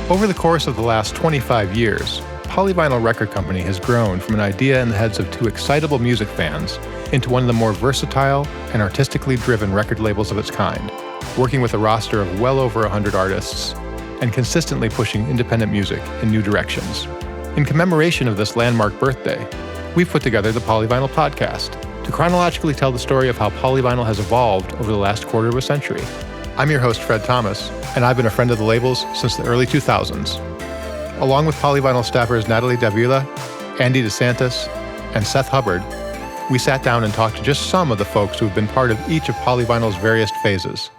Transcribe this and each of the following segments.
Over the course of the last 25 years, Polyvinyl Record Company has grown from an idea in the heads of two excitable music fans into one of the more versatile and artistically driven record labels of its kind, working with a roster of well over 100 artists and consistently pushing independent music in new directions. In commemoration of this landmark birthday, we've put together the Polyvinyl Podcast to chronologically tell the story of how polyvinyl has evolved over the last quarter of a century. I'm your host, Fred Thomas, and I've been a friend of the labels since the early 2000s. Along with Polyvinyl staffers Natalie Davila, Andy DeSantis, and Seth Hubbard, we sat down and talked to just some of the folks who have been part of each of Polyvinyl's various phases,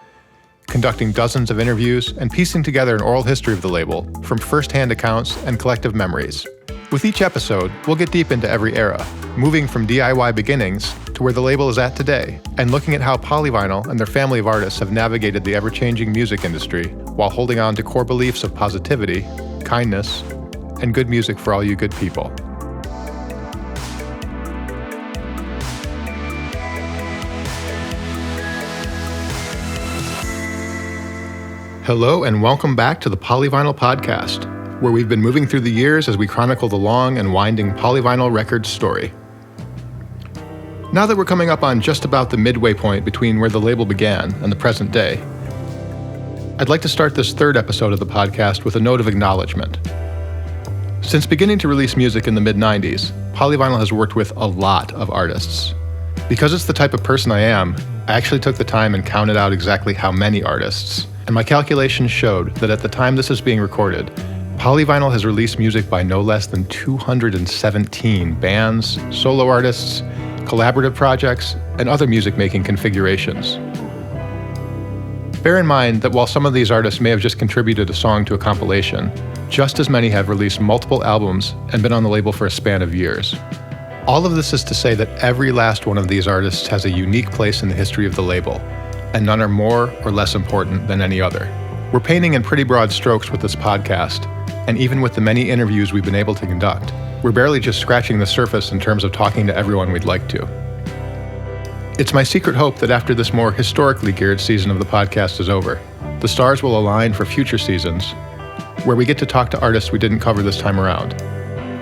conducting dozens of interviews and piecing together an oral history of the label from first-hand accounts and collective memories. With each episode, we'll get deep into every era, moving from DIY beginnings to where the label is at today, and looking at how Polyvinyl and their family of artists have navigated the ever-changing music industry while holding on to core beliefs of positivity, kindness, and good music for all you good people. Hello and welcome back to the Polyvinyl Podcast, where we've been moving through the years as we chronicle the long and winding Polyvinyl Records story. Now that we're coming up on just about the midway point between where the label began and the present day, I'd like to start this third episode of the podcast with a note of acknowledgement. Since beginning to release music in the mid-90s, Polyvinyl has worked with a lot of artists. Because it's the type of person I am, I actually took the time and counted out exactly how many artists, and my calculations showed that at the time this is being recorded, Polyvinyl has released music by no less than 217 bands, solo artists, collaborative projects, and other music-making configurations. Bear in mind that while some of these artists may have just contributed a song to a compilation, just as many have released multiple albums and been on the label for a span of years. All of this is to say that every last one of these artists has a unique place in the history of the label, and none are more or less important than any other. We're painting in pretty broad strokes with this podcast, and even with the many interviews we've been able to conduct, we're barely just scratching the surface in terms of talking to everyone we'd like to. It's my secret hope that after this more historically geared season of the podcast is over, the stars will align for future seasons, where we get to talk to artists we didn't cover this time around,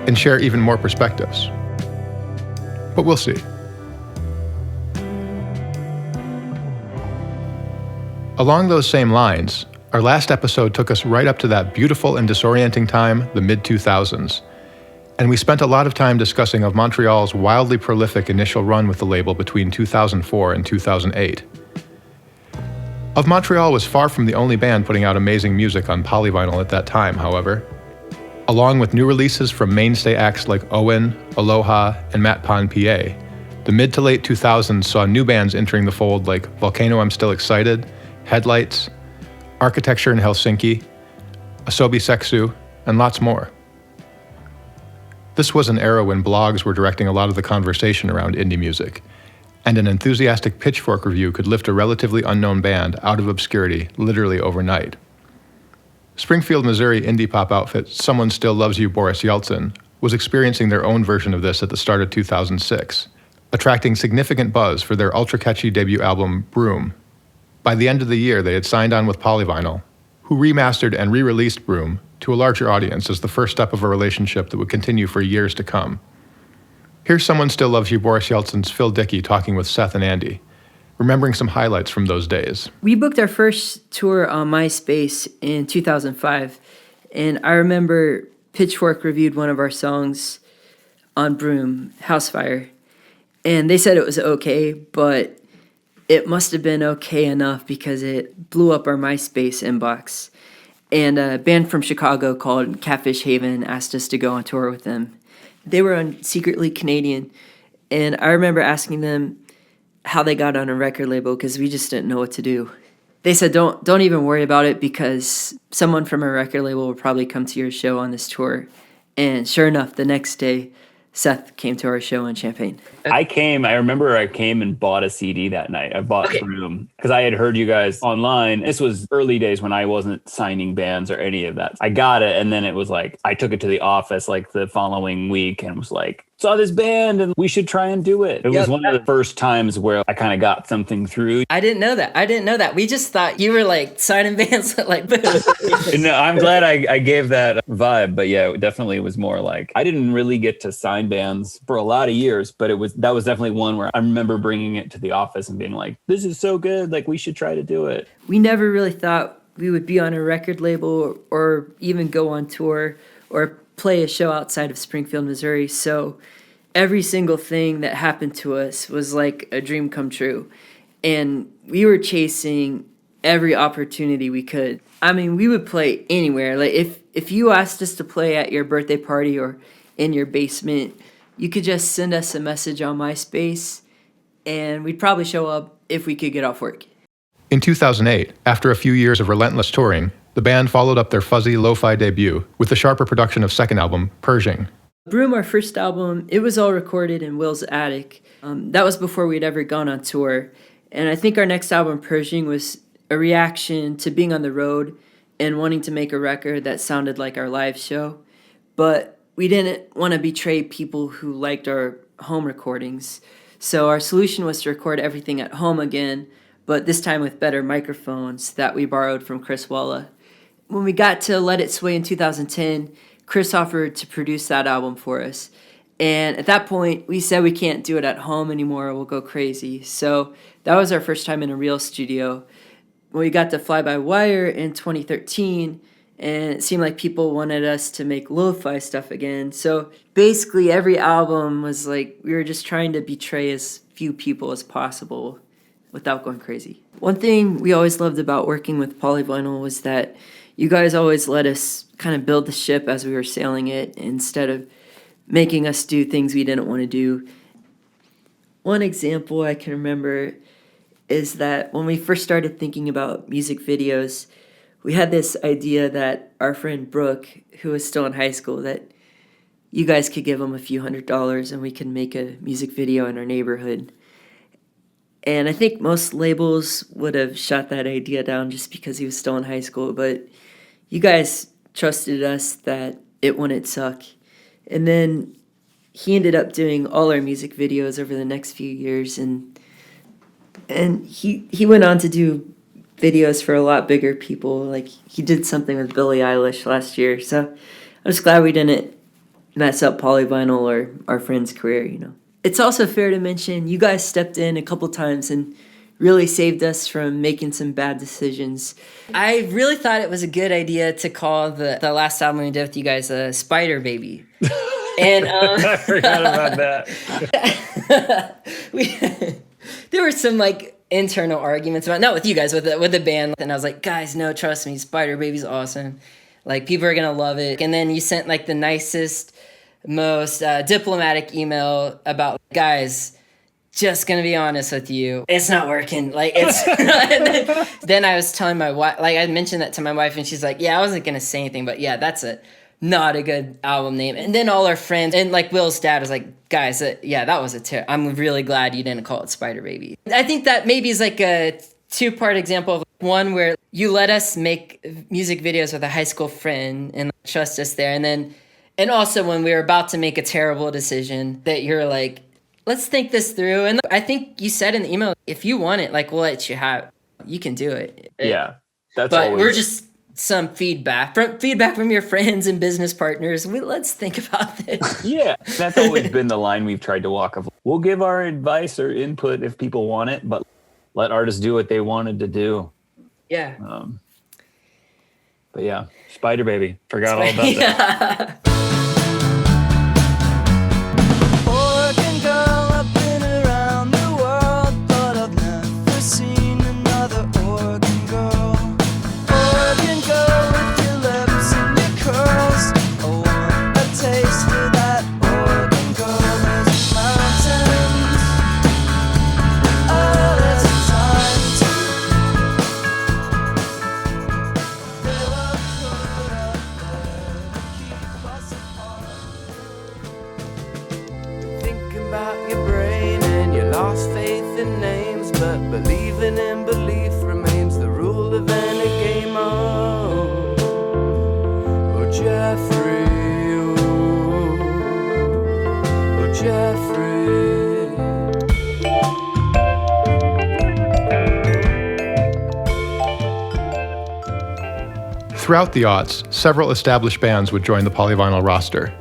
and share even more perspectives. But we'll see. Along those same lines, our last episode took us right up to that beautiful and disorienting time, the mid-2000s, and we spent a lot of time discussing of Montreal's wildly prolific initial run with the label between 2004 and 2008. Of Montreal was far from the only band putting out amazing music on Polyvinyl at that time, however. Along with new releases from mainstay acts like Owen, Aloha, and Matt Pon PA, the mid to late 2000s saw new bands entering the fold like Volcano I'm Still Excited, Headlights, Architecture in Helsinki, Asobi Seksu, and lots more. This was an era when blogs were directing a lot of the conversation around indie music, and an enthusiastic Pitchfork review could lift a relatively unknown band out of obscurity literally overnight. Springfield, Missouri indie pop outfit Someone Still Loves You, Boris Yeltsin was experiencing their own version of this at the start of 2006, attracting significant buzz for their ultra-catchy debut album, Broom. By the end of the year, they had signed on with Polyvinyl, who remastered and re-released Broom to a larger audience as the first step of a relationship that would continue for years to come. Here's Someone Still Loves You, Boris Yeltsin's Phil Dickey talking with Seth and Andy, remembering some highlights from those days. We booked our first tour on MySpace in 2005, and I remember Pitchfork reviewed one of our songs on Broom, Housefire, and they said it was okay, but it must have been okay enough because it blew up our MySpace inbox. And a band from Chicago called Catfish Haven asked us to go on tour with them. They were secretly Canadian, and I remember asking them how they got on a record label because we just didn't know what to do. They said, don't even worry about it because someone from a record label will probably come to your show on this tour. And sure enough, the next day, Seth came to our show in Champaign. I remember I came and bought a CD that night. I bought Broom because I had heard you guys online. This was early days when I wasn't signing bands or any of that. I got it, and then it was like, I took it to the office like the following week and was like, saw this band and we should try and do it. It was one of the first times where I kind of got something through. I didn't know that. We just thought you were like signing bands like No, I'm glad I gave that vibe, but yeah, it definitely was more like I didn't really get to sign bands for a lot of years, but that was definitely one where I remember bringing it to the office and being like, this is so good, like we should try to do it. We never really thought we would be on a record label or even go on tour or play a show outside of Springfield, Missouri. So every single thing that happened to us was like a dream come true. And we were chasing every opportunity we could. I mean, we would play anywhere. Like if you asked us to play at your birthday party or in your basement, you could just send us a message on MySpace and we'd probably show up if we could get off work. In 2008, after a few years of relentless touring, the band followed up their fuzzy lo-fi debut with the sharper production of second album, Pershing. Broom, our first album, it was all recorded in Will's attic. That was before we'd ever gone on tour. And I think our next album, Pershing, was a reaction to being on the road and wanting to make a record that sounded like our live show. But we didn't want to betray people who liked our home recordings. So our solution was to record everything at home again, but this time with better microphones that we borrowed from Chris Walla. When we got to Let It Sway in 2010, Chris offered to produce that album for us. And at that point, we said we can't do it at home anymore, we'll go crazy. So that was our first time in a real studio. When we got to Fly By Wire in 2013, and it seemed like people wanted us to make lo-fi stuff again. So basically every album was like, we were just trying to betray as few people as possible without going crazy. One thing we always loved about working with Polyvinyl was that you guys always let us kind of build the ship as we were sailing it instead of making us do things we didn't want to do. One example I can remember is that when we first started thinking about music videos, we had this idea that our friend Brooke, who was still in high school, that you guys could give him a few $100s and we could make a music video in our neighborhood. And I think most labels would have shot that idea down just because he was still in high school, but you guys trusted us that it wouldn't suck. And then he ended up doing all our music videos over the next few years, and he went on to do videos for a lot bigger people. Like he did something with Billie Eilish last year. So I'm just glad we didn't mess up Polyvinyl or our friend's career, you know. It's also fair to mention you guys stepped in a couple times and really saved us from making some bad decisions. I really thought it was a good idea to call the last album we did with you guys Spider Baby. And I forgot about that. There were some like internal arguments about, not with you guys, with the band. And I was like, guys, no, trust me, Spider Baby's awesome. Like people are gonna love it. And then you sent like the nicest, most diplomatic email about, guys, just gonna be honest with you, it's not working. Like it's then I was telling my wife, like I mentioned that to my wife, and she's like, yeah, I wasn't gonna say anything, but yeah, that's not a good album name. And then all our friends and like Will's dad was like, guys, yeah, that was I'm really glad you didn't call it Spider Baby. I think that maybe is like a two-part example of one where you let us make music videos with a high school friend and trust us there, and also when we were about to make a terrible decision that you're like, let's think this through. And I think you said in the email, if you want it, like we'll let you have it. You can do it. Yeah, that's. But we're just some feedback from your friends and business partners. Let's think about this. Yeah, that's always been the line we've tried to walk. Of we'll give our advice or input if people want it, but let artists do what they wanted to do. Yeah. But yeah, Spider Baby. Forgot all about that. Jeffrey. Throughout the aughts, several established bands would join the Polyvinyl roster.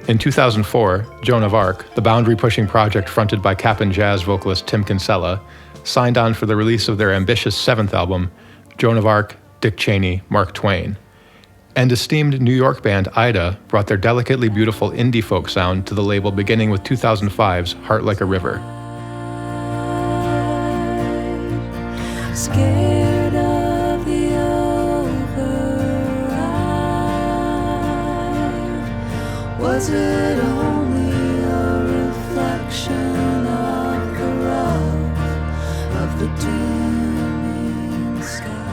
In 2004, Joan of Arc, the boundary-pushing project fronted by Cap'n Jazz vocalist Tim Kinsella, signed on for the release of their ambitious seventh album, Joan of Arc, Dick Cheney, Mark Twain. And esteemed New York band Ida brought their delicately beautiful indie folk sound to the label beginning with 2005's Heart Like a River. Scared of the override. Was it only a reflection of the love of the dimming sky?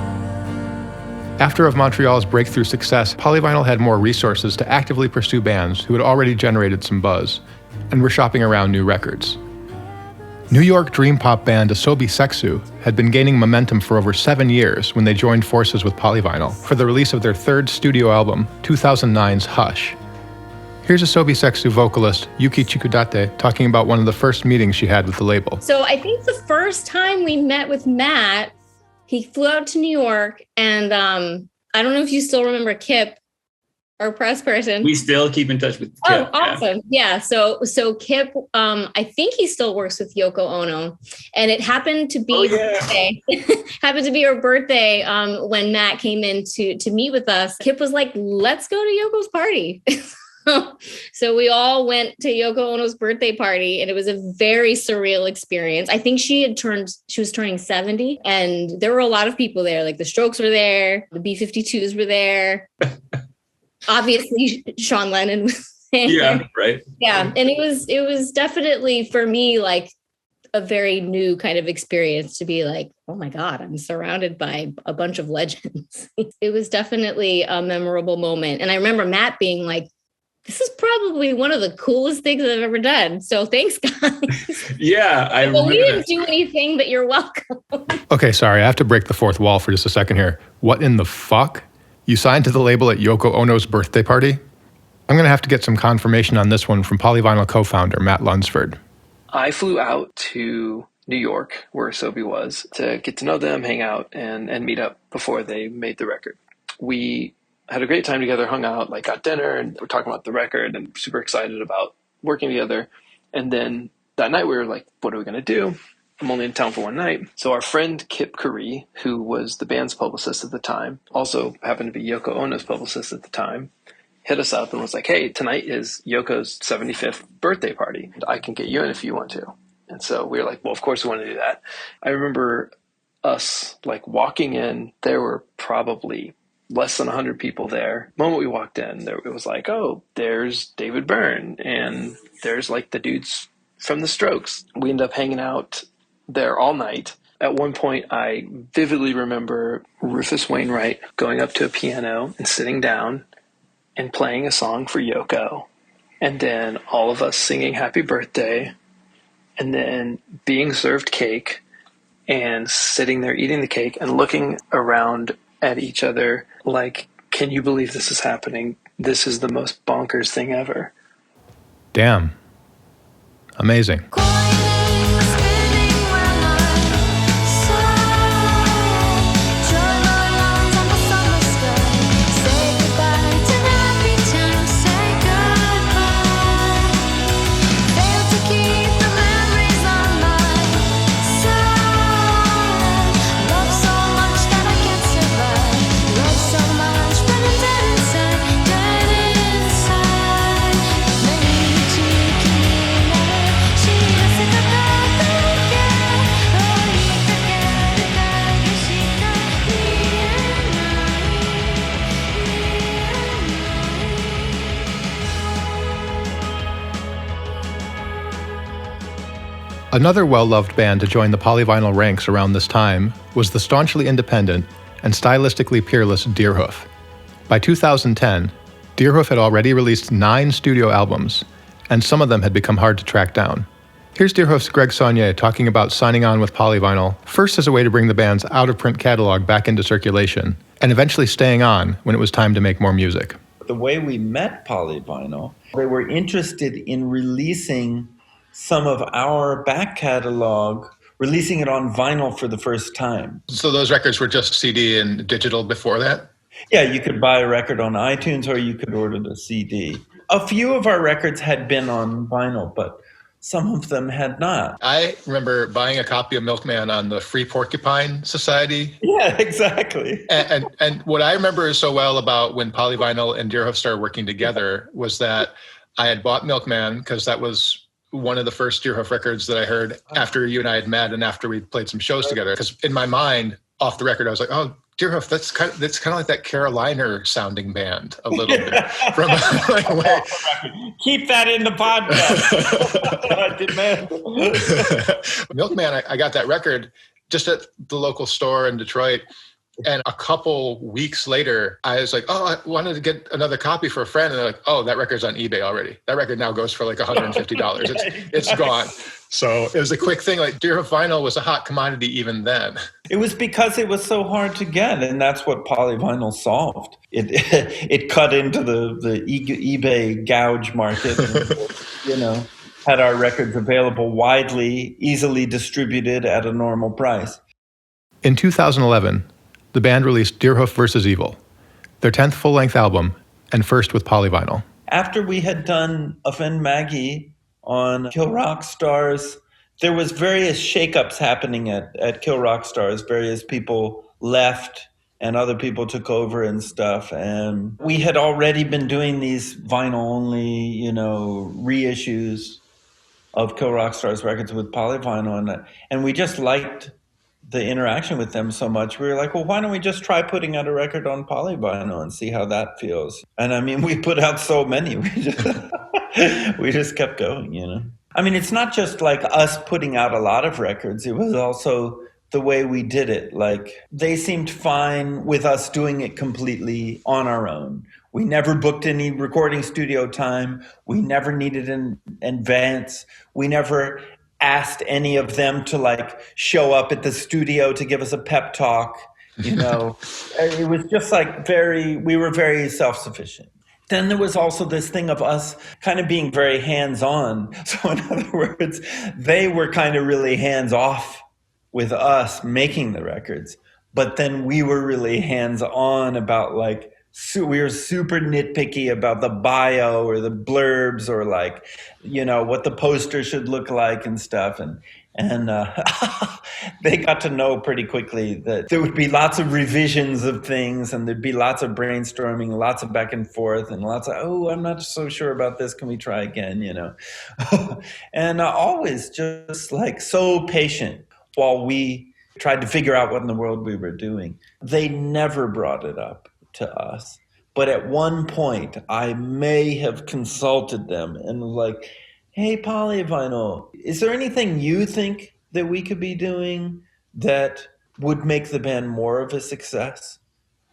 After of Montreal's breakthrough success, Polyvinyl had more resources to actively pursue bands who had already generated some buzz, and were shopping around new records. New York dream pop band Asobi Seksu had been gaining momentum for over 7 years when they joined forces with Polyvinyl for the release of their third studio album, 2009's Hush. Here's Asobi Seksu vocalist Yuki Chikudate talking about one of the first meetings she had with the label. So I think the first time we met with Matt, he flew out to New York, and I don't know if you still remember Kip, our press person. We still keep in touch with Kip. Oh, awesome. Yeah. So Kip, I think he still works with Yoko Ono, and it happened to be her birthday. Happened to be her birthday when Matt came in to meet with us. Kip was like, let's go to Yoko's party. So we all went to Yoko Ono's birthday party, and it was a very surreal experience. I think she was turning 70, and there were a lot of people there. Like the Strokes were there, the B-52s were there. Obviously, Sean Lennon was there. Yeah, right. Yeah, and it was definitely for me like a very new kind of experience to be like, oh my God, I'm surrounded by a bunch of legends. It was definitely a memorable moment, and I remember Matt being like, "This is probably one of the coolest things I've ever done. So thanks, guys." Yeah, I remember. We didn't do anything, but you're welcome. Okay, sorry, I have to break the fourth wall for just a second here. What in the fuck? You signed to the label at Yoko Ono's birthday party? I'm going to have to get some confirmation on this one from Polyvinyl co-founder Matt Lunsford. I flew out to New York, where Asobi was, to get to know them, hang out, and meet up before they made the record. We had a great time together, hung out, like got dinner, and we're talking about the record and super excited about working together. And then that night we were like, what are we going to do? I'm only in town for one night. So our friend Kip Curry, who was the band's publicist at the time, also happened to be Yoko Ono's publicist at the time, hit us up and was like, hey, tonight is Yoko's 75th birthday party. I can get you in if you want to. And so we were like, well, of course we want to do that. I remember us like walking in, there were probably less than 100 people there. The moment we walked in, it was like, oh, there's David Byrne and there's like the dudes from the Strokes. We ended up hanging out there all night. At one point, I vividly remember Rufus Wainwright going up to a piano and sitting down and playing a song for Yoko. And then all of us singing happy birthday, and then being served cake and sitting there eating the cake and looking around at each other like, can you believe this is happening? This is the most bonkers thing ever. Damn. Amazing. Another well-loved band to join the Polyvinyl ranks around this time was the staunchly independent and stylistically peerless Deerhoof. By 2010, Deerhoof had already released 9 studio albums, and some of them had become hard to track down. Here's Deerhoof's Greg Saunier talking about signing on with Polyvinyl, first as a way to bring the band's out-of-print catalog back into circulation, and eventually staying on when it was time to make more music. The way we met Polyvinyl, they were interested in releasing some of our back catalog, releasing it on vinyl for the first time. So those records were just CD and digital before that? Yeah, you could buy a record on iTunes or you could order the CD. A few of our records had been on vinyl, but some of them had not. I remember buying a copy of Milkman on the Free Porcupine Society. Yeah, exactly. And what I remember so well about when Polyvinyl and Deerhoof started working together was that I had bought Milkman because that was one of the first Deerhoof records that I heard after you and I had met and after we played some shows together. Because in my mind, off the record, I was like, oh, Deerhoof, that's kind of like that Caroliner sounding band a little bit. From like way. Keep that in the podcast. Demand. Milkman, I got that record just at the local store in Detroit. And a couple weeks later, I was like, oh, I wanted to get another copy for a friend. And they're like, oh, that record's on eBay already. That record now goes for like $150. It's gone. So it was a quick thing. Like Deerhoof vinyl was a hot commodity even then. It was because it was so hard to get. And that's what Polyvinyl solved. It cut into the eBay gouge market, and, had our records available widely, easily distributed at a normal price. In 2011, the band released Deerhoof vs. Evil, their 10th full-length album, and first with Polyvinyl. After we had done Offend Maggie on Kill Rock Stars, there was various shakeups happening at Kill Rock Stars. Various people left and other people took over and stuff. And we had already been doing these vinyl-only, reissues of Kill Rock Stars records with Polyvinyl. And we just liked the interaction with them so much. We were like, well, why don't we just try putting out a record on Polyvinyl and see how that feels? And I mean, we put out so many. We just kept going, I mean, it's not just like us putting out a lot of records. It was also the way we did it. Like, they seemed fine with us doing it completely on our own. We never booked any recording studio time. We never needed an advance. We never asked any of them to show up at the studio to give us a pep talk. It was just we were very self-sufficient. Then there was also this thing of us kind of being very hands-on. So in other words, they were kind of really hands-off with us making the records. But then we were really hands-on about we were super nitpicky about the bio or the blurbs or what the poster should look like and stuff. And they got to know pretty quickly that there would be lots of revisions of things and there'd be lots of brainstorming, lots of back and forth and lots of, oh, I'm not so sure about this. Can we try again? And always just so patient while we tried to figure out what in the world we were doing. They never brought it up to us. But at one point, I may have consulted them and was like, hey, Polyvinyl, is there anything you think that we could be doing that would make the band more of a success?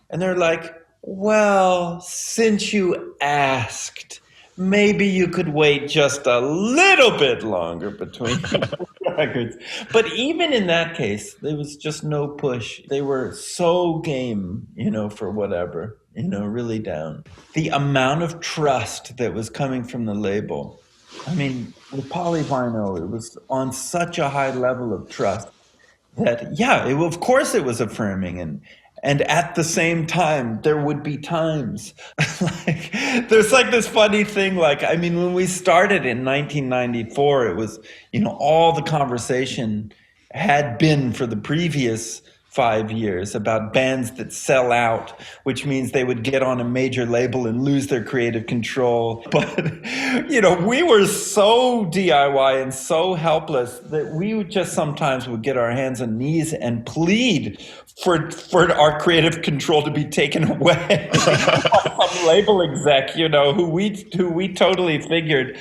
And they're like, well, since you asked, maybe you could wait just a little bit longer between records. But even in that case, there was just no push. They were so game, for whatever, really down. The amount of trust that was coming from the label, I mean, with Polyvinyl, it was on such a high level of trust that, of course it was affirming. And at the same time, there would be times there's this funny thing. When we started in 1994, it was, all the conversation had been for the previous 5 years about bands that sell out, which means they would get on a major label and lose their creative control. But, we were so DIY and so helpless that we would just sometimes would get our hands and knees and plead for our creative control to be taken away by some label exec, who we totally figured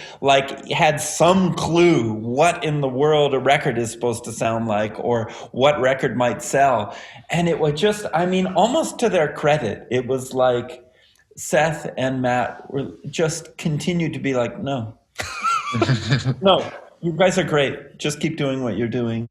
had some clue what in the world a record is supposed to sound like or what record might sell. And it was just, almost to their credit, it was Seth and Matt were just continued to be no, no, you guys are great. Just keep doing what you're doing.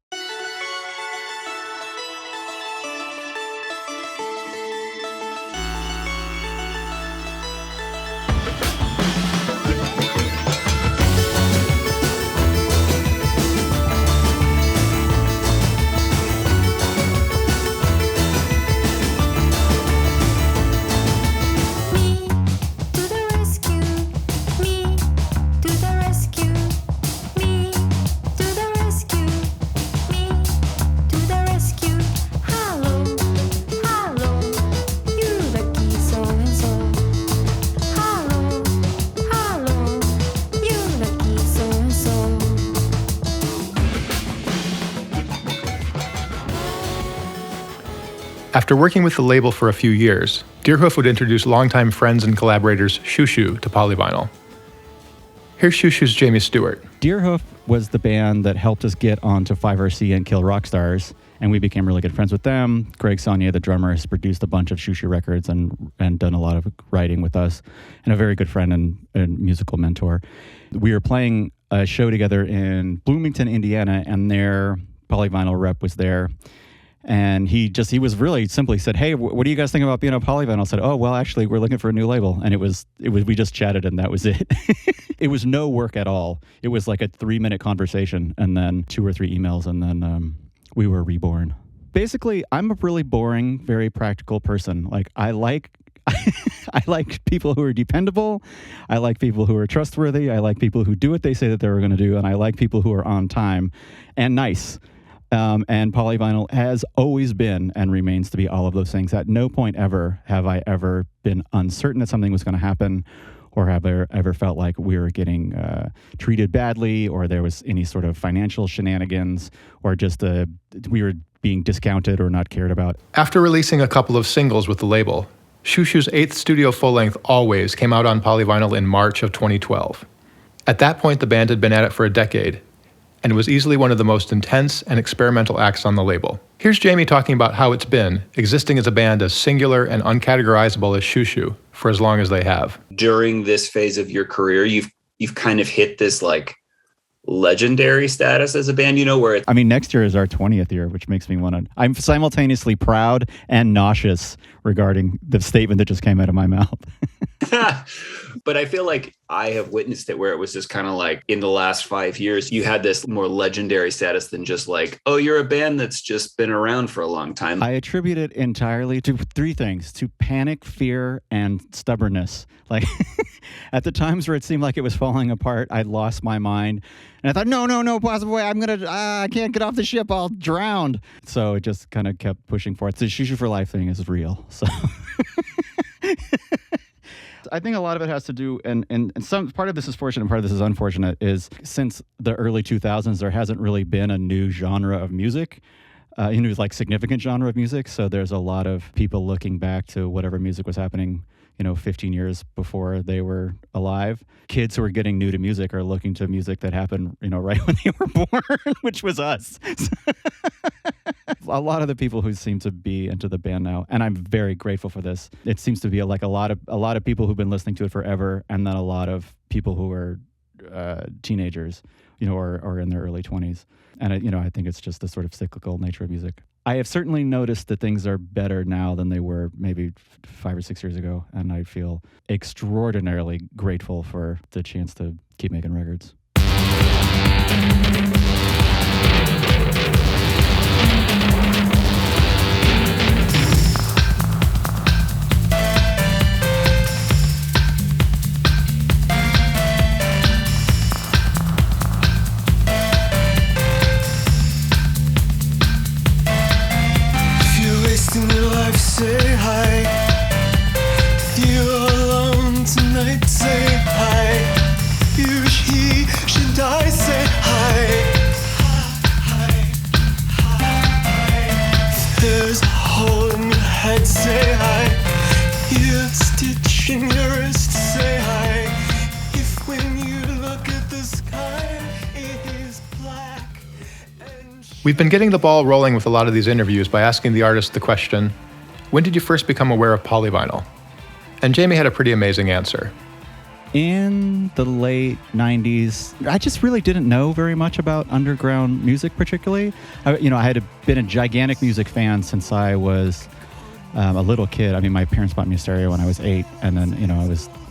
After working with the label for a few years, Deerhoof would introduce longtime friends and collaborators Shushu to Polyvinyl. Here's Shushu's Jamie Stewart. Deerhoof was the band that helped us get onto 5RC and Kill Rock Stars, and we became really good friends with them. Greg Saunier, the drummer, has produced a bunch of Shushu records and done a lot of writing with us, and a very good friend and musical mentor. We were playing a show together in Bloomington, Indiana, and their Polyvinyl rep was there. And he was really simply said, "Hey, what do you guys think about being on Polyvinyl?" I said, "Oh, well, actually, we're looking for a new label." And it was we just chatted and that was it. It was no work at all. It was like a 3-minute conversation and then 2 or 3 emails, and then we were reborn. Basically, I'm a really boring, very practical person. Like I like people who are dependable. I like people who are trustworthy. I like people who do what they say that they're going to do, and I like people who are on time and nice. And Polyvinyl has always been and remains to be all of those things. At no point ever have I ever been uncertain that something was going to happen, or have I ever felt like we were getting treated badly, or there was any sort of financial shenanigans, or just we were being discounted or not cared about. After releasing a couple of singles with the label, Shushu's 8th studio full-length Always came out on Polyvinyl in March of 2012. At that point, the band had been at it for a decade, and was easily one of the most intense and experimental acts on the label. Here's Jamie talking about how it's been existing as a band as singular and uncategorizable as Shushu for as long as they have. During this phase of your career, you've kind of hit this like legendary status as a band, where it's... I mean, next year is our 20th year, which makes me want to... I'm simultaneously proud and nauseous regarding the statement that just came out of my mouth. But I feel like I have witnessed it where it was just kind of like in the last 5 years, you had this more legendary status than just like, oh, you're a band that's just been around for a long time. I attribute it entirely to 3 things: to panic, fear, and stubbornness. Like at the times where it seemed like it was falling apart, I lost my mind. And I thought, no possible way. I can't get off the ship. I'll drown. So it just kind of kept pushing forward. The Shushu for Life thing is real. So I think a lot of it has to do, and some part of this is fortunate and part of this is unfortunate, is since the early 2000s, there hasn't really been a new genre of music, like significant genre of music. So there's a lot of people looking back to whatever music was happening, 15 years before they were alive. Kids who are getting new to music are looking to music that happened, right when they were born, which was us. A lot of the people who seem to be into the band now, and I'm very grateful for this. It seems to be like a lot of people who've been listening to it forever, and then a lot of people who are teenagers, or in their early 20s. And I think it's just the sort of cyclical nature of music. I have certainly noticed that things are better now than they were maybe 5 or 6 years ago, and I feel extraordinarily grateful for the chance to keep making records. Say hi. If you're alone tonight, say hi. You, he, should I say hi? Hi, hi. If there's a hole in your head, say hi. You're stitching your wrist, say hi. If when you look at the sky, it is black. We've been getting the ball rolling with a lot of these interviews by asking the artist the question, when did you first become aware of Polyvinyl? And Jamie had a pretty amazing answer. In the late 90s, I just really didn't know very much about underground music particularly. I had been a gigantic music fan since I was a little kid. I mean, my parents bought me a stereo when I was 8, and then,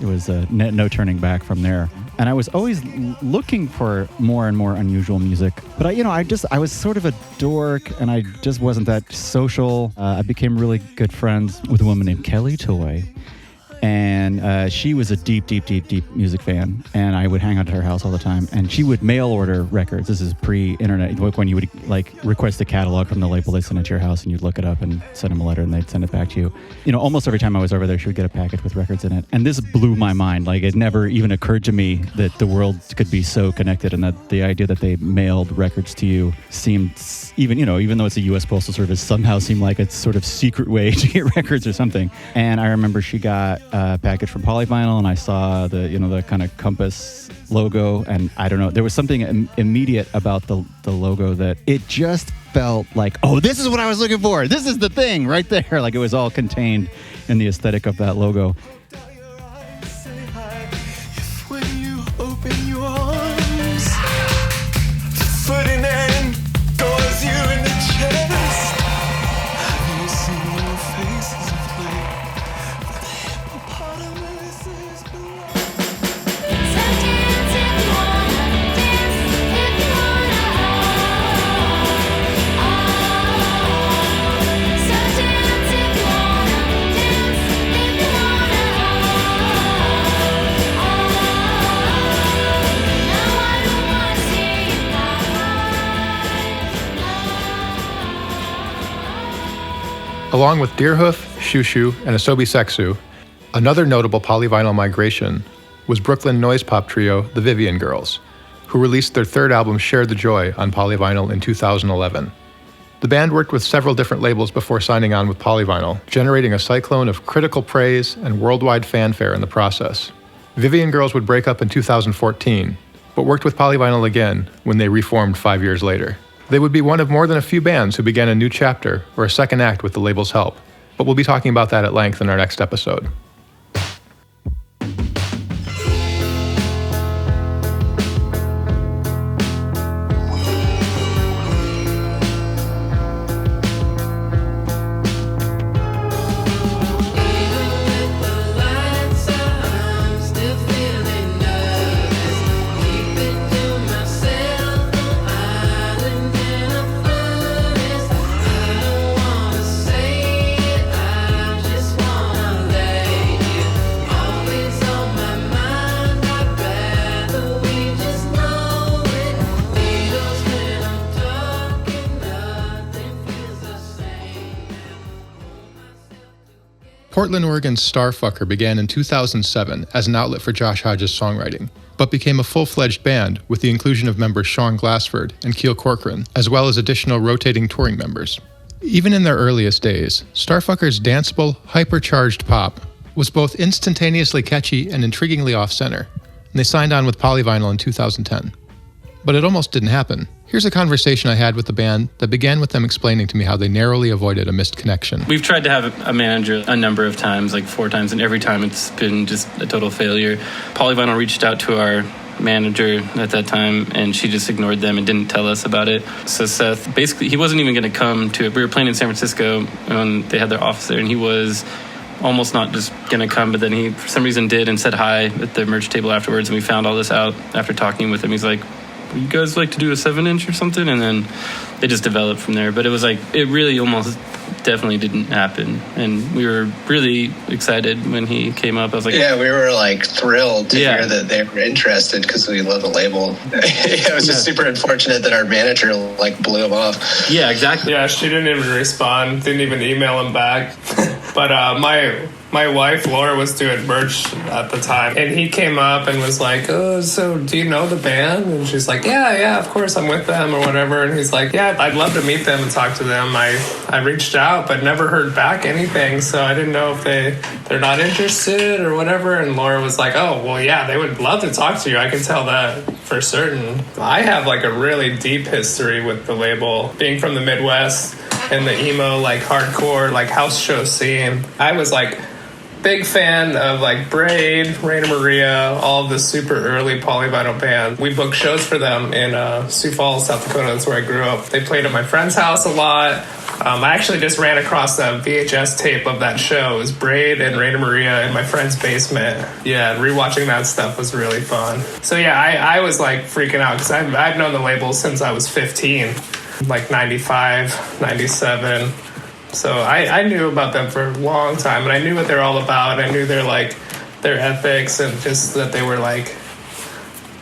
it was no turning back from there. And I was always looking for more and more unusual music. But I was sort of a dork, and I just wasn't that social. I became really good friends with a woman named Kelly Toy. And she was a deep music fan, and I would hang out at her house all the time. And she would mail order records. This is pre-internet, when you would like request a catalog from the label. They send it to your house, and you'd look it up and send them a letter, and they'd send it back to you. You know, almost every time I was over there, she would get a package with records in it. And this blew my mind. Like, it never even occurred to me that the world could be so connected, and that the idea that they mailed records to you seemed, even though it's a U.S. Postal Service, somehow seemed like a sort of secret way to get records or something. And I remember she got a package from Polyvinyl, and I saw the kind of compass logo, and I don't know, there was something immediate about the logo that it just felt like, oh, this is what I was looking for. This is the thing right there. Like, it was all contained in the aesthetic of that logo. When you open your arms, Ferdinand doors you in the chest. Have you seen your faces of late? The hippopotamuses below. So dance if you wanna dance, if you wanna. So dance if you wanna dance, if you wanna. Now I don't wanna see you cry. Along with Deerhoof, Shushu, and Asobi Seksu, another notable polyvinyl migration was Brooklyn noise pop trio The Vivian Girls, who released their third album Share the Joy on Polyvinyl in 2011. The band worked with several different labels before signing on with Polyvinyl, generating a cyclone of critical praise and worldwide fanfare in the process. Vivian Girls would break up in 2014, but worked with Polyvinyl again when they reformed 5 years later. They would be one of more than a few bands who began a new chapter or a second act with the label's help, but we'll be talking about that at length in our next episode. Portland, Oregon's Starfucker began in 2007 as an outlet for Josh Hodges' songwriting, but became a full-fledged band with the inclusion of members Sean Glassford and Keel Corcoran, as well as additional rotating touring members. Even in their earliest days, Starfucker's danceable, hypercharged pop was both instantaneously catchy and intriguingly off-center, and they signed on with Polyvinyl in 2010. But it almost didn't happen. Here's a conversation I had with the band that began with them explaining to me how they narrowly avoided a missed connection. We've tried to have a manager a number of times, like 4 times, and every time it's been just a total failure. Polyvinyl reached out to our manager at that time, and she just ignored them and didn't tell us about it. So Seth, basically, he wasn't even going to come to it. We were playing in San Francisco, and they had their office there, and he was almost not just going to come, but then he, for some reason, did and said hi at the merch table afterwards, and we found all this out after talking with him. He's like, you guys like to do a 7-inch or something? And then it just developed from there. But it was like, it really almost definitely didn't happen. And we were really excited when he came up. I was like, yeah, we were like thrilled to hear that they were interested because we love the label. It was just super unfortunate that our manager like blew him off. Yeah, exactly. Yeah, she didn't even respond, didn't even email him back. But my wife, Laura, was doing merch at the time, and he came up and was like, oh, so do you know the band? And she's like, yeah, of course I'm with them or whatever. And he's like, yeah, I'd love to meet them and talk to them. I reached out, but never heard back anything, so I didn't know if they're not interested or whatever. And Laura was like, oh, well, yeah, they would love to talk to you. I can tell that for certain. I have like a really deep history with the label, being from the Midwest and the emo, like hardcore, like house show scene. I was like big fan of like Braid, Raina Maria, all of the super early Polyvinyl bands. We booked shows for them in Sioux Falls, South Dakota. That's where I grew up. They played at my friend's house a lot. I actually just ran across a VHS tape of that show. It was Braid and Raina Maria in my friend's basement. Yeah, rewatching that stuff was really fun. So yeah, I was like freaking out because I've known the label since I was 15, like 95, 97. So I knew about them for a long time, and I knew what they're all about. I knew their ethics and just that they were like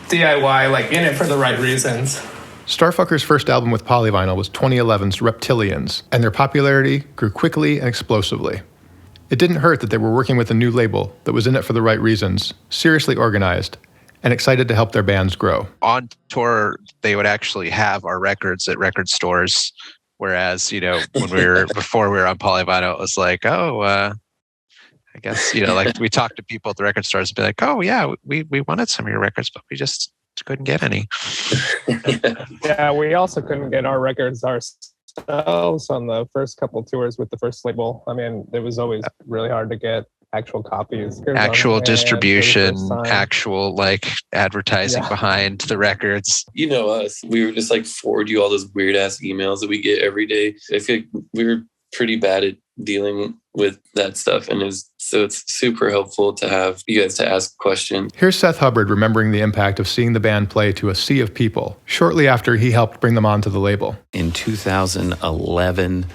DIY, like in it for the right reasons. Starfucker's first album with Polyvinyl was 2011's Reptilians, and their popularity grew quickly and explosively. It didn't hurt that they were working with a new label that was in it for the right reasons, seriously organized, and excited to help their bands grow. On tour, they would actually have our records at record stores, whereas, when before we were on Polyvinyl, it was like, I guess, like we talked to people at the record stores and be like, oh yeah, we wanted some of your records, but we just couldn't get any. Yeah, we also couldn't get our records ourselves on the first couple tours with the first label. I mean, it was always really hard to get actual copies. Actual distribution, actual advertising behind the records. You know us. We were just forward you all those weird ass emails that we get every day. I feel like we were pretty bad at dealing with that stuff, and it's super helpful to have you guys to ask questions. Here's Seth Hubbard remembering the impact of seeing the band play to a sea of people shortly after he helped bring them onto the label. In 2011,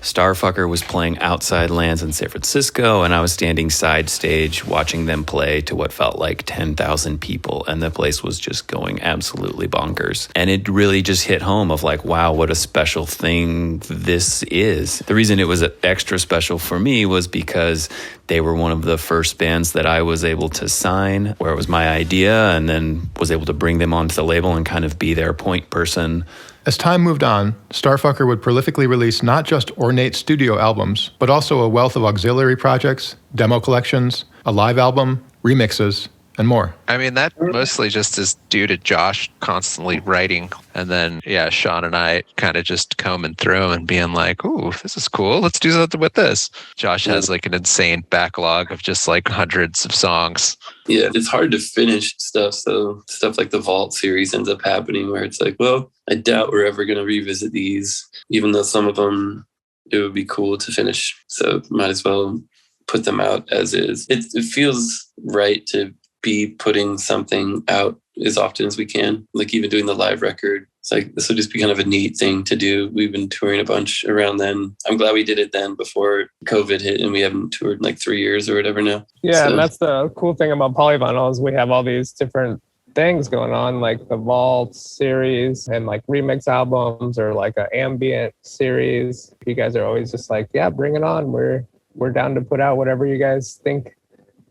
Starfucker was playing outside lands in San Francisco, and I was standing side stage watching them play to what felt like 10,000 people, and the place was just going absolutely bonkers. And it really just hit home of wow, what a special thing this is. The reason it was extra special for me was because they were one of the first bands that I was able to sign, where it was my idea, and then was able to bring them onto the label and kind of be their point person. As time moved on, Starfucker would prolifically release not just ornate studio albums, but also a wealth of auxiliary projects, demo collections, a live album, remixes, and more. I mean, that mostly just is due to Josh constantly writing. And then, Sean and I kind of just combing through and being like, ooh, this is cool. Let's do something with this. Josh has an insane backlog of just hundreds of songs. Yeah, it's hard to finish stuff. So stuff like the Vault series ends up happening where it's well, I doubt we're ever going to revisit these, even though some of them it would be cool to finish. So might as well put them out as is. It feels right to be putting something out as often as we can, even doing the live record. It's this will just be kind of a neat thing to do. We've been touring a bunch around then. I'm glad we did it then before COVID hit, and we haven't toured in 3 years or whatever now. Yeah, and that's the cool thing about Polyvinyl is we have all these different things going on, like the Vault series and remix albums or an ambient series. You guys are always just yeah, bring it on. We're down to put out whatever you guys think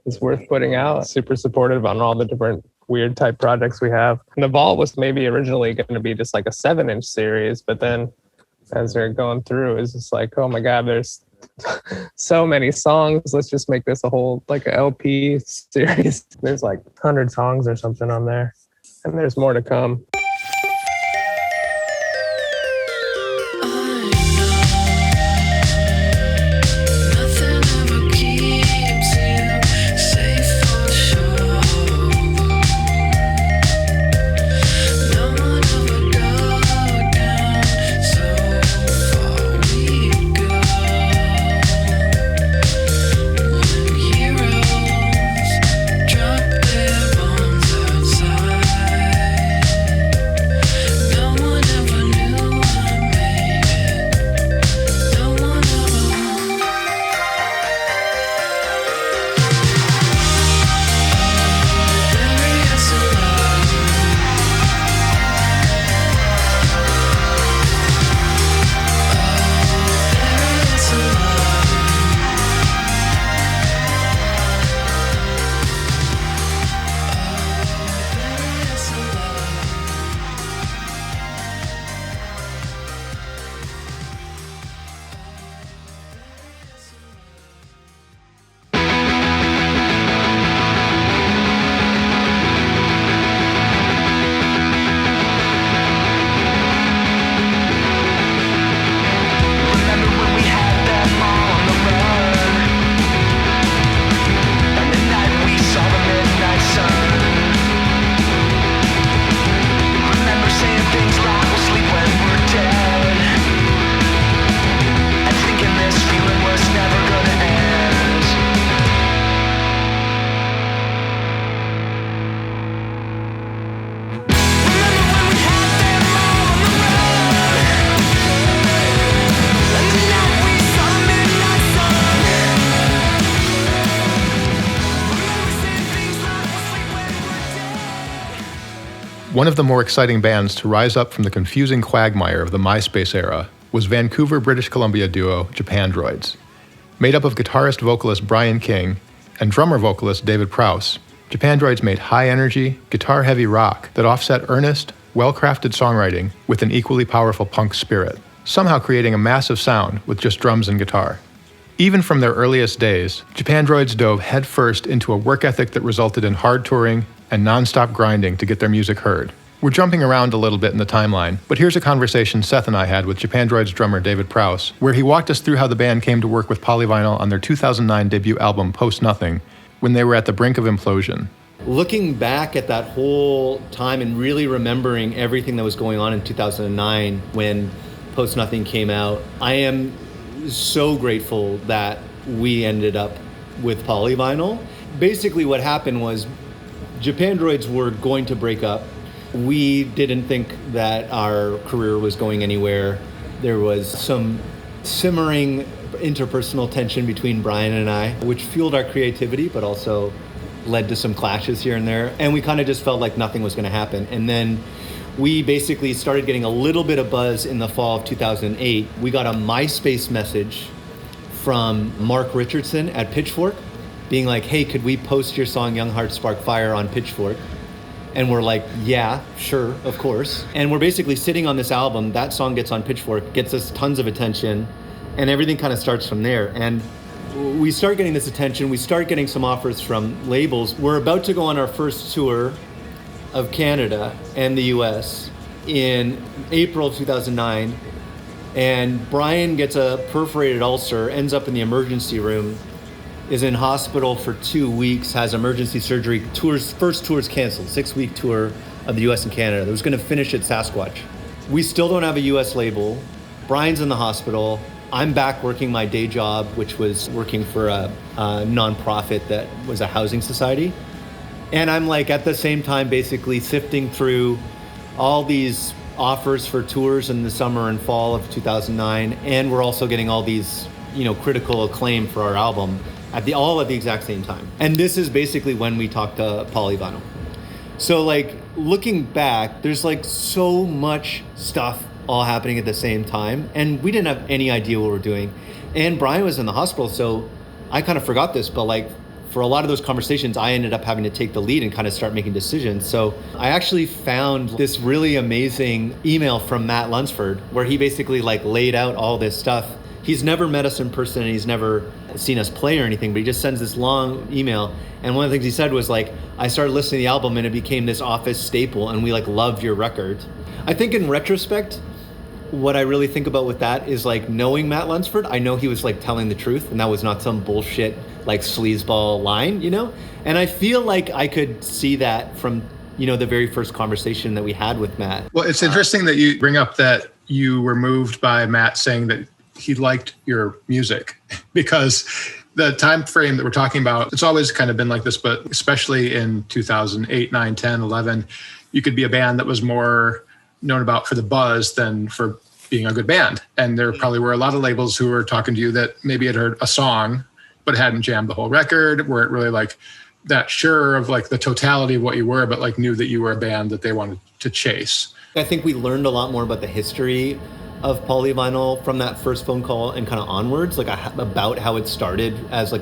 is worth putting out. Super supportive on all the different weird type projects we have. And the Vault was maybe originally going to be just a 7-inch series, but then as they're going through, it's just oh my God, there's so many songs. Let's just make this a whole a LP series. There's 100 songs or something on there, and there's more to come. One of the more exciting bands to rise up from the confusing quagmire of the MySpace era was Vancouver, British Columbia duo Japandroids. Made up of guitarist-vocalist Brian King and drummer-vocalist David Prowse, Japandroids made high-energy, guitar-heavy rock that offset earnest, well-crafted songwriting with an equally powerful punk spirit, somehow creating a massive sound with just drums and guitar. Even from their earliest days, Japandroids dove headfirst into a work ethic that resulted in hard touring and non-stop grinding to get their music heard. We're jumping around a little bit in the timeline, but here's a conversation Seth and I had with Japandroids drummer David Prowse, where he walked us through how the band came to work with Polyvinyl on their 2009 debut album Post Nothing, when they were at the brink of implosion. Looking back at that whole time and really remembering everything that was going on in 2009 when Post Nothing came out, I am so grateful that we ended up with Polyvinyl. Basically what happened was Japandroids were going to break up. We didn't think that our career was going anywhere. There was some simmering interpersonal tension between Brian and I, which fueled our creativity, but also led to some clashes here and there. And we kind of just felt like nothing was going to happen. And then we basically started getting a little bit of buzz in the fall of 2008. We got a MySpace message from Mark Richardson at Pitchfork being like, hey, could we post your song Young Hearts Spark Fire on Pitchfork? And we're like, yeah, sure, of course. And we're basically sitting on this album. That song gets on Pitchfork, gets us tons of attention, and everything kind of starts from there. And we start getting this attention. We start getting some offers from labels. We're about to go on our first tour of Canada and the US in April of 2009. And Brian gets a perforated ulcer, ends up in the emergency room, is in hospital for 2 weeks, has emergency surgery, first tour's canceled, 6-week tour of the US and Canada. That was gonna finish at Sasquatch. We still don't have a US label. Brian's in the hospital. I'm back working my day job, which was working for a nonprofit that was a housing society. And I'm like, at the same time, basically sifting through all these offers for tours in the summer and fall of 2009. And we're also getting all these, critical acclaim for our album all at the exact same time. And this is basically when we talked to Polyvinyl. So looking back, there's so much stuff all happening at the same time. And we didn't have any idea what we were doing. And Brian was in the hospital, so I kind of forgot this, but for a lot of those conversations, I ended up having to take the lead and kind of start making decisions. So I actually found this really amazing email from Matt Lunsford where he basically laid out all this stuff. He's never met us in person and he's never seen us play or anything, but he just sends this long email. And one of the things he said was I started listening to the album and it became this office staple and we loved your record. I think in retrospect, what I really think about with that is knowing Matt Lunsford, I know he was telling the truth and that was not some bullshit sleazeball line, And I feel like I could see that from, the very first conversation that we had with Matt. Well, it's interesting that you bring up that you were moved by Matt saying that he liked your music because the time frame that we're talking about, it's always kind of been like this, but especially in 2008, 9, 10, 11, you could be a band that was more known about for the buzz than for being a good band. And there probably were a lot of labels who were talking to you that maybe had heard a song, but hadn't jammed the whole record, weren't really that sure of the totality of what you were, but knew that you were a band that they wanted to chase. I think we learned a lot more about the history of Polyvinyl from that first phone call and kind of onwards, about how it started as a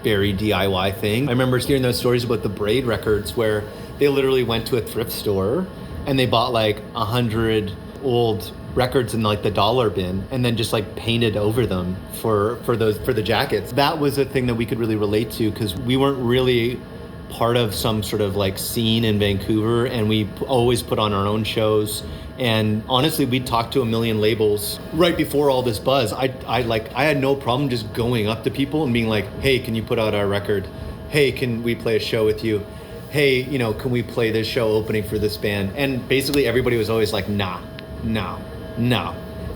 very DIY thing. I remember hearing those stories about the Braid records where they literally went to a thrift store and they bought 100 old records in the dollar bin and then just painted over them for the jackets. That was a thing that we could really relate to because we weren't really part of some sort of scene in Vancouver and we always put on our own shows. And honestly, we talked to a million labels right before all this buzz. I had no problem just going up to people and being like, hey, can you put out our record? Hey, can we play a show with you? Hey, can we play this show opening for this band? And basically everybody was always like, nah.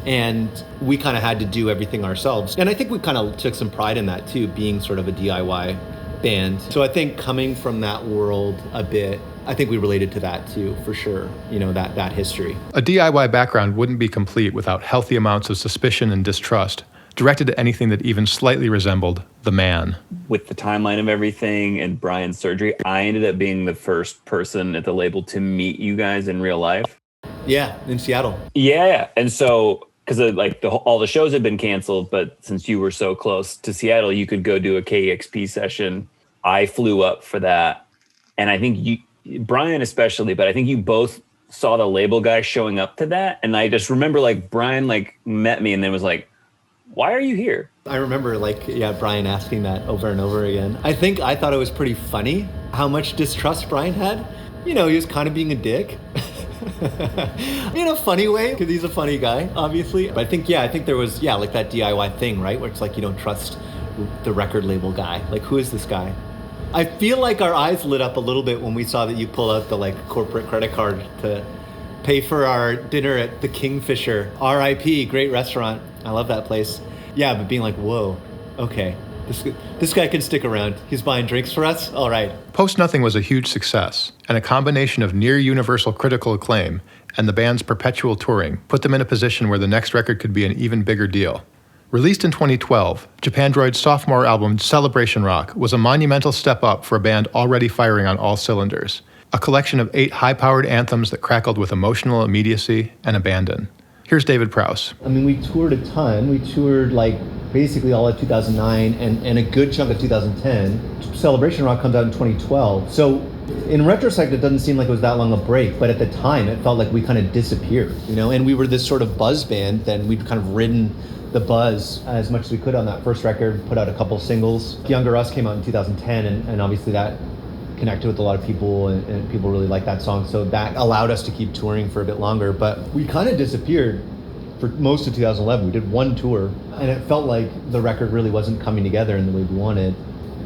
And we kind of had to do everything ourselves. And I think we kind of took some pride in that too, being sort of a DIY band. So I think coming from that world a bit, I think we related to that too, for sure, that history. A DIY background wouldn't be complete without healthy amounts of suspicion and distrust, directed at anything that even slightly resembled the man. With the timeline of everything and Brian's surgery, I ended up being the first person at the label to meet you guys in real life. Yeah, in Seattle. Yeah, and so because like all the shows had been canceled, but since you were so close to Seattle, you could go do a KEXP session. I flew up for that, and I think you, Brian especially, but I think you both saw the label guy showing up to that, and I just remember like Brian like met me and then was like, "Why are you here?" I remember Brian asking that over and over again. I thought it was pretty funny how much distrust Brian had. You know, he was kind of being a dick. In a funny way, because he's a funny guy, obviously. But I think there was, like that DIY thing, right? Where it's like you don't trust the record label guy. Like, who is this guy? I feel like our eyes lit up a little bit when we saw that you pull out the like corporate credit card to pay for our dinner at the Kingfisher. R.I.P. Great restaurant. I love that place. Yeah, but being like, whoa, okay. This guy can stick around. He's buying drinks for us? All right. Post Nothing was a huge success, and a combination of near-universal critical acclaim and the band's perpetual touring put them in a position where the next record could be an even bigger deal. Released in 2012, Japandroids' sophomore album, Celebration Rock, was a monumental step up for a band already firing on all cylinders. A collection of 8 high-powered anthems that crackled with emotional immediacy and abandon. Here's David Prowse. I mean, we toured a ton. We toured like basically all of 2009 and a good chunk of 2010. Celebration Rock comes out in 2012. So in retrospect, it doesn't seem like it was that long a break, but at the time it felt like we kind of disappeared, you know, and we were this sort of buzz band. Then we'd kind of ridden the buzz as much as we could on that first record, put out a couple singles. Younger Us came out in 2010, and obviously that connected with a lot of people, and people really liked that song, so that allowed us to keep touring for a bit longer. But we kind of disappeared for most of 2011. We did one tour, and it felt like the record really wasn't coming together in the way we wanted.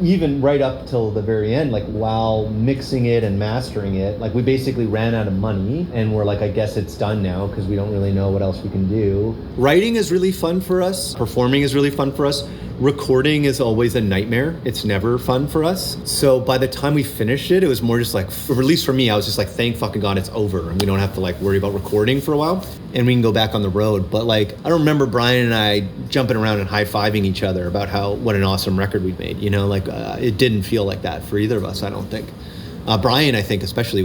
Even right up till the very end, like while mixing it and mastering it, like we basically ran out of money and we're like, I guess it's done now because we don't really know what else we can do. Writing is really fun for us. Performing is really fun for us. Recording is always a nightmare. It's never fun for us. So by the time we finished it, it was more just like, or at least for me, I was just like, thank fucking God it's over and we don't have to like worry about recording for a while and we can go back on the road. But like, I don't remember Brian and I jumping around and high-fiving each other about what an awesome record we'd made, you know, like it didn't feel like that for either of us, I don't think. Brian, I think especially,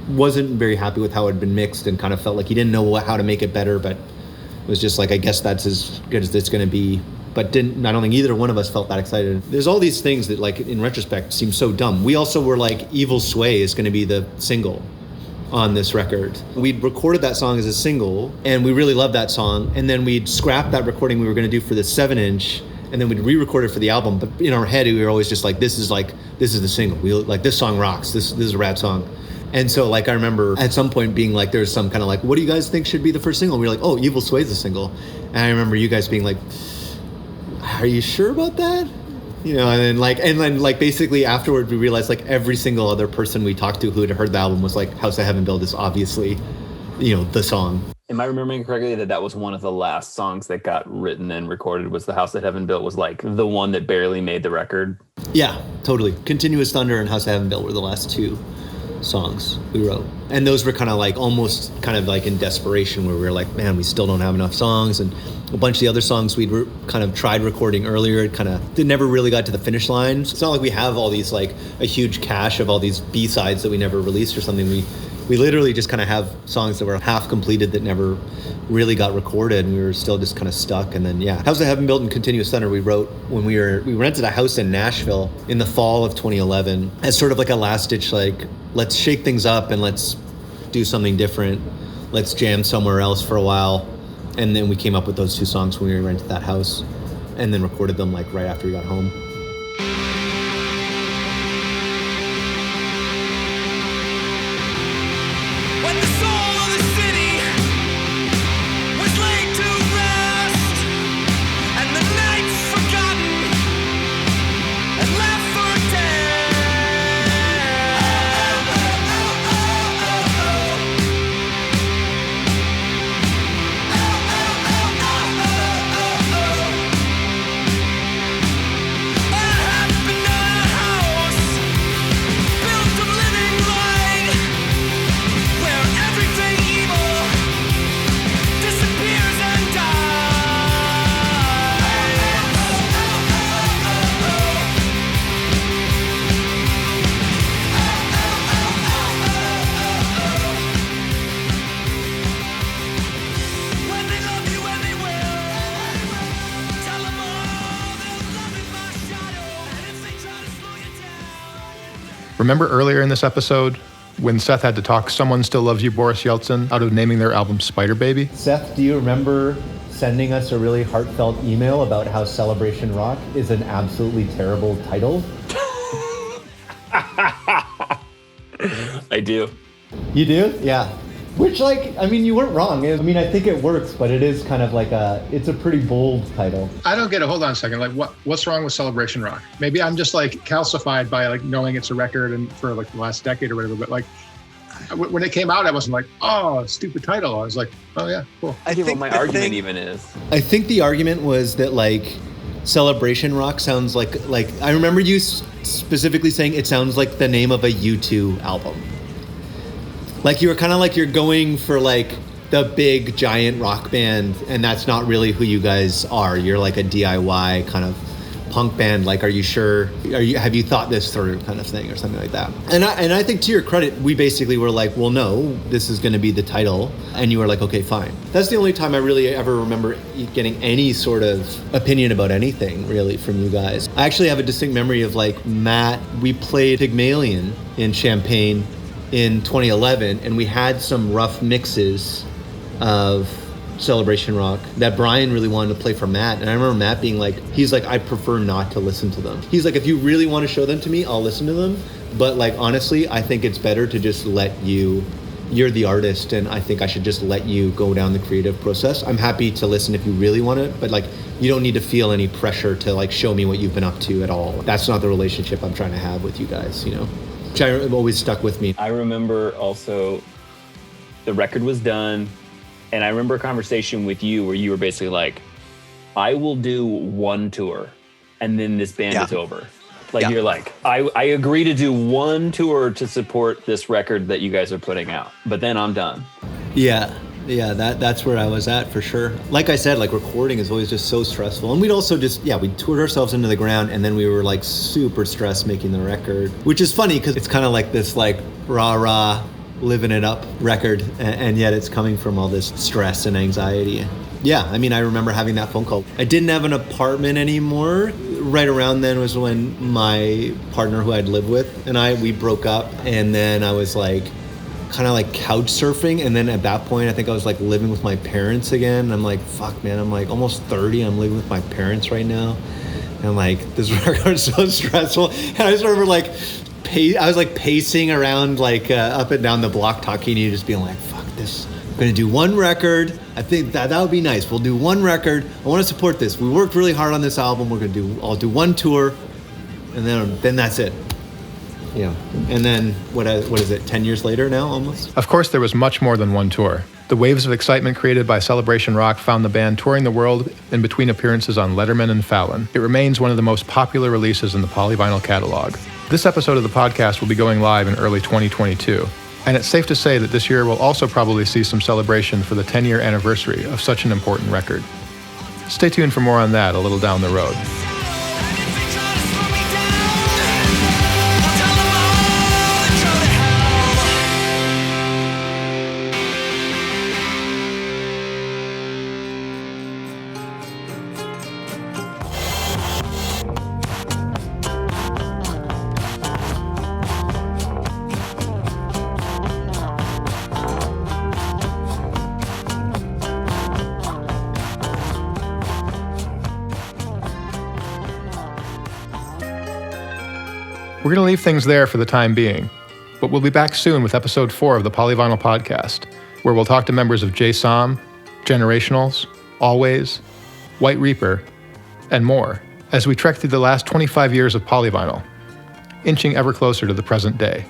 wasn't very happy with how it had been mixed and kind of felt like he didn't know how to make it better, but it was just like, I guess that's as good as it's going to be. But I don't think either one of us felt that excited. There's all these things that, like, in retrospect, seem so dumb. We also were like, Evil Sway is going to be the single on this record. We'd recorded that song as a single, and we really loved that song. And then we'd scrapped that recording we were going to do for the 7-inch, and then we'd re-record it for the album. But in our head, we were always just like, this is the single. This song rocks. This is a rad song. And so, like, I remember at some point being like, there's some kind of like, what do you guys think should be the first single? And we were like, oh, Evil Sway's the single. And I remember you guys being like, are you sure about that? You know, and then basically afterward we realized like every single other person we talked to who had heard the album was like, House of Heaven Built is obviously, you know, the song. Am I remembering correctly that was one of the last songs that got written and recorded? Was The House That Heaven Built was like the one that barely made the record? Yeah, totally. Continuous Thunder and House of Heaven Built were the last 2 songs we wrote. And those were kind of like almost kind of like in desperation where we were like, man, we still don't have enough songs. And a bunch of the other songs we'd kind of tried recording earlier, it never really got to the finish line. So it's not like we have all these like a huge cache of all these B-sides that we never released or something. We literally just kind of have songs that were half completed that never really got recorded, and we were still just kind of stuck. And then House of Heaven Built and Continuous Thunder we wrote when we rented a house in Nashville in the fall of 2011 as sort of like a last ditch, like, let's shake things up and let's do something different. Let's jam somewhere else for a while. And then we came up with those 2 songs when we rented that house and then recorded them like right after we got home. When the soul of the city was laid to rest, and the nights forgotten and left for dead. Remember earlier in this episode when Seth had to talk Someone Still Loves You, Boris Yeltsin out of naming their album Spider Baby? Seth, do you remember sending us a really heartfelt email about how Celebration Rock is an absolutely terrible title? I do. You do? Yeah. Which, like, I mean, you weren't wrong. I mean, I think it works, but it is kind of like it's a pretty bold title. I don't get it. Hold on a second. Like, what's wrong with Celebration Rock? Maybe I'm just like calcified by like knowing it's a record and for like the last decade or whatever. But like, when it came out, I wasn't like, oh, stupid title. I was like, oh yeah, cool. I think what my argument even is. I think the argument was that like Celebration Rock sounds like I remember you specifically saying it sounds like the name of a U2 album. Like you were kind of like you're going for like the big giant rock band, and that's not really who you guys are. You're like a DIY kind of punk band. Like, are you sure? Have you thought this through, kind of thing, or something like that? And I think to your credit, we basically were like, well, no, this is going to be the title, and you were like, okay, fine. That's the only time I really ever remember getting any sort of opinion about anything really from you guys. I actually have a distinct memory of like Matt. We played Pygmalion in Champaign in 2011, and we had some rough mixes of Celebration Rock that Brian really wanted to play for Matt. And I remember Matt being like, he's like, I prefer not to listen to them. He's like, if you really want to show them to me, I'll listen to them. But like, honestly, I think it's better to just you're the artist, and I think I should just let you go down the creative process. I'm happy to listen if you really want it, but like, you don't need to feel any pressure to like show me what you've been up to at all. That's not the relationship I'm trying to have with you guys, you know? Which I've always stuck with me. I remember also the record was done, and I remember a conversation with you where you were basically like, I will do one tour and then this band is over. Like you're like, I agree to do one tour to support this record that you guys are putting out, but then I'm done. Yeah, that's where I was at for sure. Like I said, like recording is always just so stressful. And we'd also we toured ourselves into the ground, and then we were like super stressed making the record, which is funny because it's kind of like this like rah-rah living it up record, and yet it's coming from all this stress and anxiety. Yeah, I mean, I remember having that phone call. I didn't have an apartment anymore. Right around then was when my partner who I'd lived with and we broke up, and then I was like kind of like couch surfing, and then at that point I think I was like living with my parents again. I'm like, fuck man, I'm like almost 30, I'm living with my parents right now, and I'm like, this record's so stressful. And I just remember like I was like pacing around like up and down the block talking to you, just being like, fuck this, I'm gonna do one record. I think that would be nice. We'll do one record. I want to support this. We worked really hard on this album. I'll do one tour, and then that's it. Yeah. And then what is it, 10 years later now almost? Of course, there was much more than one tour. The waves of excitement created by Celebration Rock found the band touring the world in between appearances on Letterman and Fallon. It remains one of the most popular releases in the Polyvinyl catalog. This episode of the podcast will be going live in early 2022. And it's safe to say that this year will also probably see some celebration for the 10-year anniversary of such an important record. Stay tuned for more on that a little down the road. We're going to leave things there for the time being, but we'll be back soon with episode 4 of the Polyvinyl podcast, where we'll talk to members of J-Som, Generationals, Always, White Reaper, and more, as we trek through the last 25 years of Polyvinyl, inching ever closer to the present day.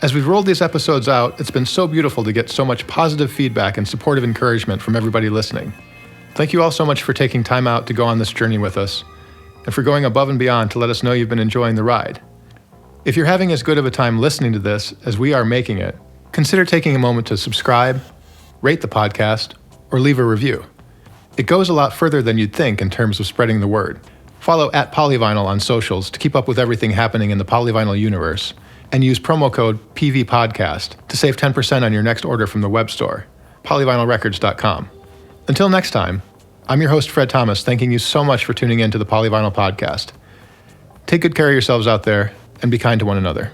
As we've rolled these episodes out, it's been so beautiful to get so much positive feedback and supportive encouragement from everybody listening. Thank you all so much for taking time out to go on this journey with us, and for going above and beyond to let us know you've been enjoying the ride. If you're having as good of a time listening to this as we are making it, consider taking a moment to subscribe, rate the podcast, or leave a review. It goes a lot further than you'd think in terms of spreading the word. Follow @Polyvinyl on socials to keep up with everything happening in the Polyvinyl universe, and use promo code PVPodcast to save 10% on your next order from the web store, polyvinylrecords.com. Until next time, I'm your host Fred Thomas, thanking you so much for tuning in to the Polyvinyl podcast. Take good care of yourselves out there, and be kind to one another.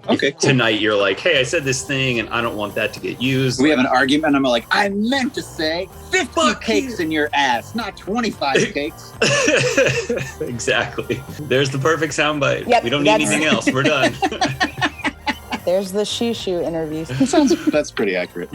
Okay, cool. Tonight you're like, hey, I said this thing and I don't want that to get used. We have an argument, and I'm like, I meant to say 50 cakes in your ass, not 25 cakes. Exactly. There's the perfect soundbite. Yep, We don't need anything else. We're done. There's the shoo interviews. That's pretty accurate.